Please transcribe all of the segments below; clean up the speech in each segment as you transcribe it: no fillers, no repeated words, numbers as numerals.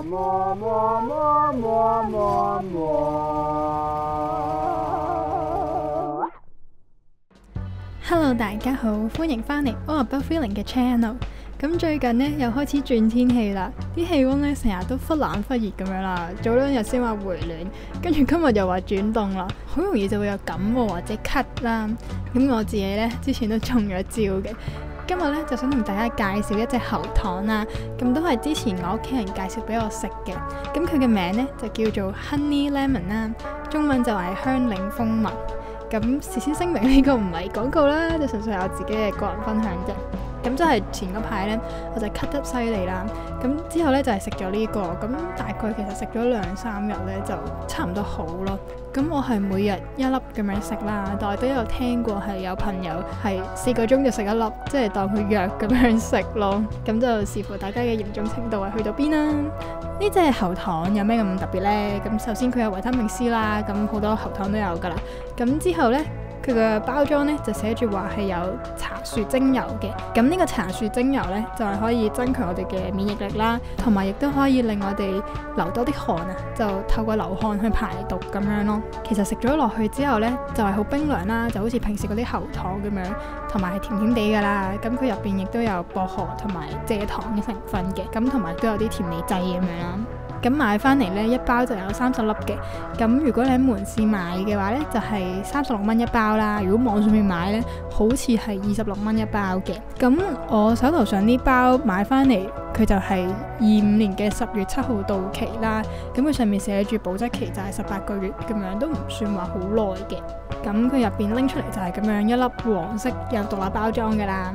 Hello， 大家好，歡迎返嚟 All About Feeling 嘅 channel。咁最近呢，又開始轉天氣啦，啲氣溫呢成日都忽冷忽熱咁樣啦。早兩日先話回暖，跟住今日又話轉凍啦，好容易就會有感冒或者咳啦。咁我自己呢，之前都中咗招嘅。今日呢，就想同大家介紹一隻喉糖啦，咁都係之前我屋企人介紹俾我食嘅。咁佢嘅名呢，就叫做 Honey Lemon 啦，中文就係香檸蜂蜜。咁事先聲明呢個唔係廣告啦，就純粹係我自己嘅個人分享啫。咁即係前嗰排呢，我就咳得犀利啦。咁之後呢，就係食咗呢個，咁大概其實食咗2-3日呢，就差唔多好咯。咁我係每日1粒咁樣食啦，但係都有聽過係有朋友係4個鐘就食1粒，即係當佢藥咁樣食咯。咁就視乎大家嘅嚴重程度係去到邊啦。呢隻喉糖有咩咁特別呢？咁首先佢有維他命 C 啦，咁好多喉糖都有噶啦。咁之後呢，佢嘅包裝呢就寫住話係有茶樹精油嘅。咁呢個茶樹精油呢，就係可以增強我哋嘅免疫力啦，同埋亦都可以令我哋流多啲汗啊，就透過流汗去排毒咁樣咯。其實食咗落去之後呢，就係好冰涼啦，就好似平時嗰啲喉糖咁樣，同埋係甜甜地噶啦。咁佢入邊亦都有薄荷同埋蔗糖嘅成分嘅，咁同埋都有啲甜味劑咁樣啦。咁買翻嚟呢，一包就有30粒嘅。咁如果你喺門市買嘅話呢，就係36蚊一包啦。如果網上面買呢，好似係26蚊一包嘅。咁我手頭上呢包買翻嚟，佢就係25年嘅10月7號到期啦。咁佢上面寫住保質期就係18個月咁樣，都唔算話好耐嘅。咁佢入邊拎出嚟就係咁樣一粒黃色有獨立包裝噶啦。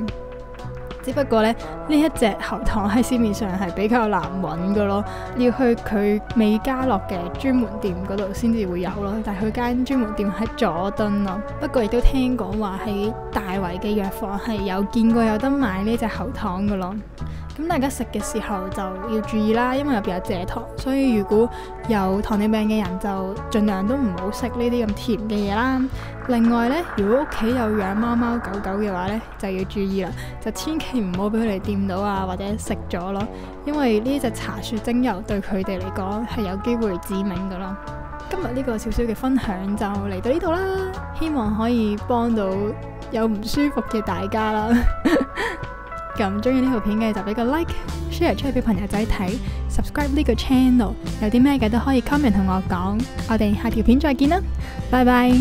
只不過呢一隻喉糖喺市面上係比較難揾嘅咯，要去佢美加樂嘅專門店嗰度先至會有咯。但係佢間專門店喺佐敦咯。不過亦都聽講話喺大圍嘅藥房係有見過有得買呢隻喉糖嘅咯。咁大家食嘅時候就要注意啦，因為入邊有蔗糖，所以如果有糖尿病嘅人就盡量都唔好食呢啲咁甜嘅嘢啦。另外呢，如果屋企有養貓貓狗狗嘅話呢，就要注意啦，就千祈唔好俾佢哋掂到啊，或者食咗咯，因為呢隻茶樹精油對佢哋嚟講係有機會致命噶咯。今日呢個少少嘅分享就嚟到呢度啦，希望可以幫到有唔舒服嘅大家啦。咁中意呢條片嘅就俾個 like、share 出去俾朋友仔睇 ，subscribe 呢個 channel， 有啲咩嘅都可以 comment 同我講。我哋下條片再見啦，拜拜。